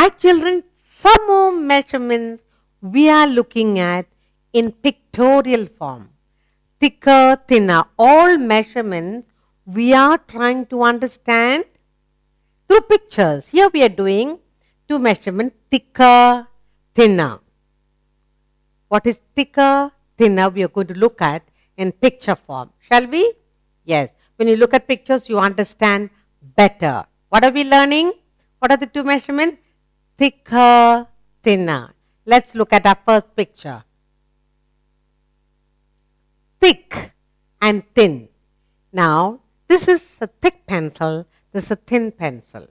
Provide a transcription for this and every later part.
Hi children, some more measurements we are looking at in pictorial form. Thicker, thinner, all measurements we are trying to understand through pictures. Here we are doing two measurements, thicker, thinner. What is thicker, thinner we are going to look at in picture form. Shall we? Yes. When you look at pictures, you understand better. What are we learning? What are the two measurements? Thicker, thinner. Let's look at our first picture. Thick and thin. Now, this is a thick pencil, this is a thin pencil.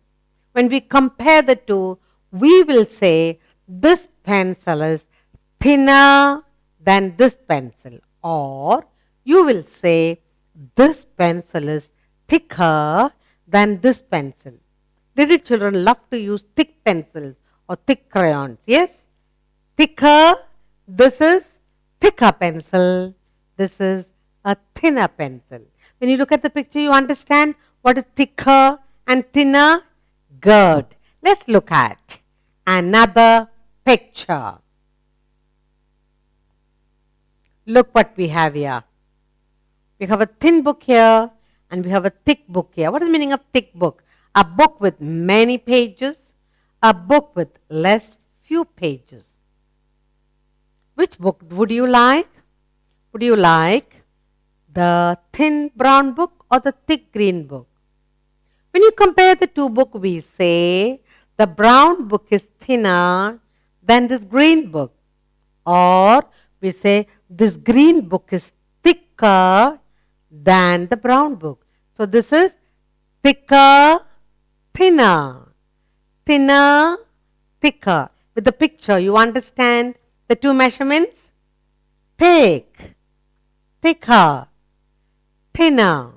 When we compare the two, we will say this pencil is thinner than this pencil, or you will say this pencil is thicker than this pencil. Little children love to use thick pencils or thick crayons. Yes? Thicker, this is thicker pencil, this is a thinner pencil. When you look at the picture, you understand what is thicker and thinner? Good. Let's look at another picture. Look what we have here. We have a thin book here and we have a thick book here. What is the meaning of thick book? A book with many pages, a book with few pages. Which book would you like? Would you like the thin brown book or the thick green book? When you compare the two books, we say the brown book is thinner than this green book, or we say this green book is thicker than the brown book. So this is thicker, thinner, thinner, thicker. With the picture, you understand the two measurements? Thick, thicker, thinner.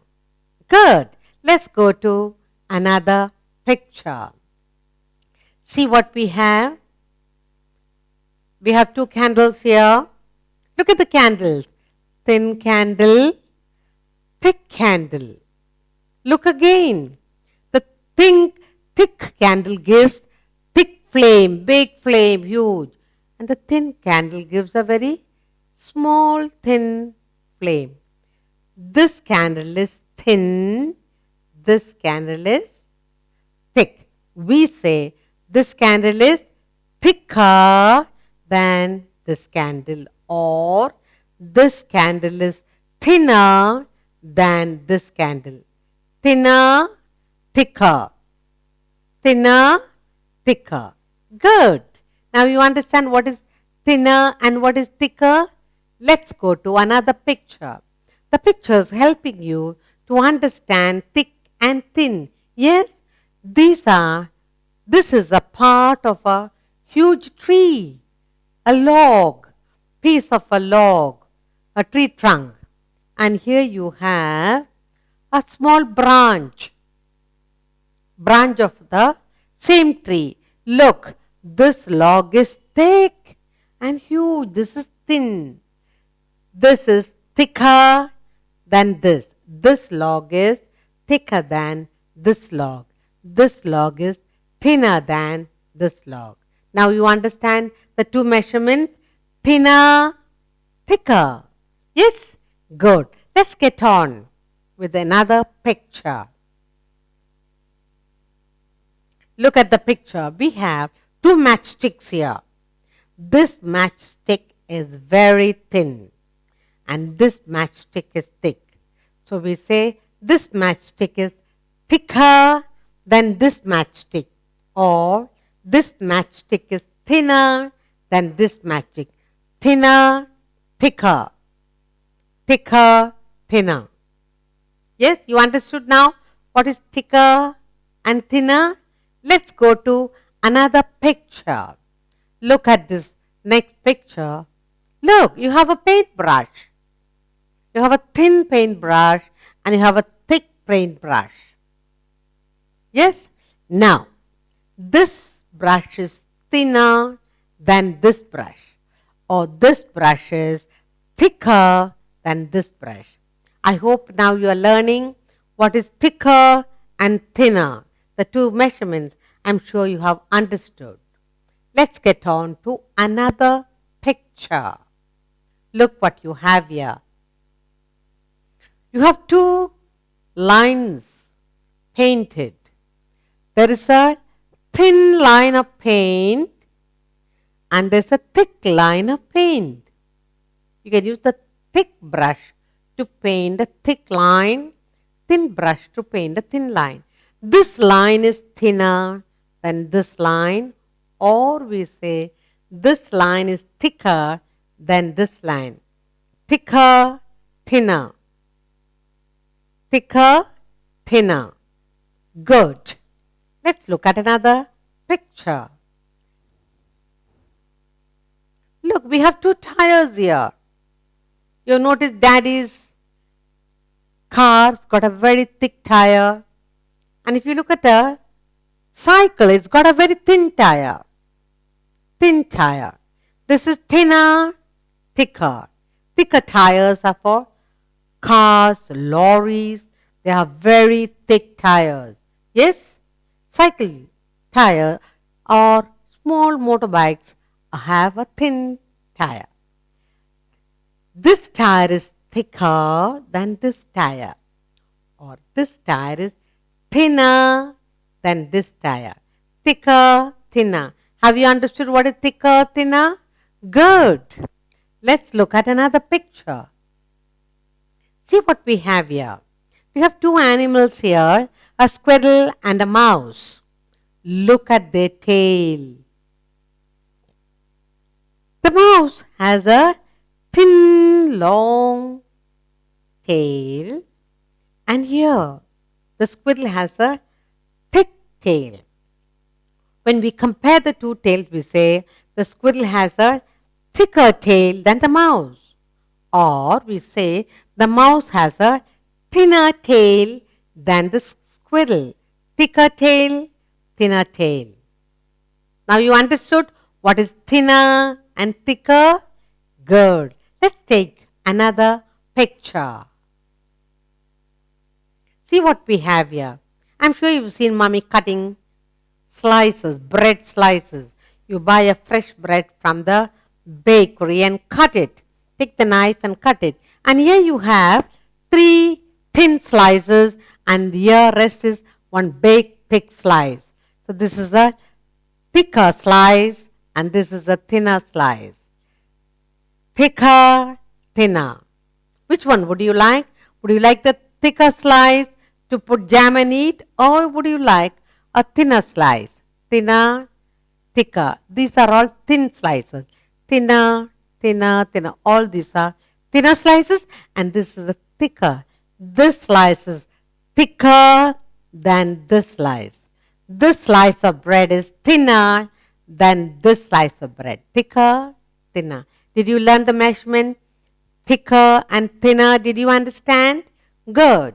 Good. Let's go to another picture. See what we have. We have two candles here. Look at the candles. Thin candle, thick candle. Look again. The thick candle gives thick flame, big flame, huge. And the thin candle gives a very small, thin flame. This candle is thin. This candle is thick. We say this candle is thicker than this candle, or this candle is thinner than this candle. Thinner, thicker. Thinner, thicker. Good. Now you understand what is thinner and what is thicker? Let's go to another picture. The picture is helping you to understand thick and thin. Yes, this is a part of a huge tree, a log, piece of a log, a tree trunk. And here you have a small branch of the same tree. Look, this log is thick and huge. This is thin. This is thicker than this. This log is thicker than this log. This log is thinner than this log. Now you understand the two measurements? Thinner, thicker. Yes? Good. Let's get on with another picture. Look at the picture. We have two matchsticks here. This matchstick is very thin and this matchstick is thick. So we say this matchstick is thicker than this matchstick, or this matchstick is thinner than this matchstick. Thinner, thicker. Thicker, thinner. Yes, you understood now what is thicker and thinner? Let's go to another picture. Look at this next picture. Look, you have a paintbrush. You have a thin paintbrush and you have a thick paintbrush. Yes? Now, this brush is thinner than this brush, or this brush is thicker than this brush. I hope now you are learning what is thicker and thinner. The two measurements, I'm sure you have understood. Let's get on to another picture. Look what you have here. You have two lines painted. There is a thin line of paint and there's a thick line of paint. You can use the thick brush to paint the thick line, thin brush to paint the thin line. This line is thinner than this line, or we say this line is thicker than this line. Thicker, thinner. Thicker, thinner. Good. Let's look at another picture. Look, we have two tires here. You notice Daddy's car's got a very thick tire. And if you look at a cycle, it's got a very thin tire. Thin tire. This is thinner, thicker. Thicker tires are for cars, lorries. They have very thick tires. Yes? Cycle tire or small motorbikes have a thin tire. This tire is thicker than this tire, or this tire is thinner than this tire. Thicker, thinner. Have you understood what is thicker, thinner? Good. Let's look at another picture. See what we have here. We have two animals here, a squirrel and a mouse. Look at their tail. The mouse has a thin, long tail, and here the squirrel has a thick tail. When we compare the two tails, we say the squirrel has a thicker tail than the mouse, or we say the mouse has a thinner tail than the squirrel. Thicker tail, thinner tail. Now you understood what is thinner and thicker? Good. Let's take another picture. See what we have here. I'm sure you've seen mommy cutting slices, bread slices. You buy a fresh bread from the bakery and cut it. Take the knife and cut it. And here you have 3 thin slices and here rest is one big thick slice. So this is a thicker slice and this is a thinner slice. Thicker, thinner. Which one would you like? Would you like the thicker slice to put jam and eat, or would you like a thinner slice? Thinner, thicker. These are all thin slices. Thinner, thinner, thinner. All these are thinner slices and this is a thicker. This slice is thicker than this slice. This slice of bread is thinner than this slice of bread. Thicker, thinner. Did you learn the measurement? Thicker and thinner. Did you understand? Good.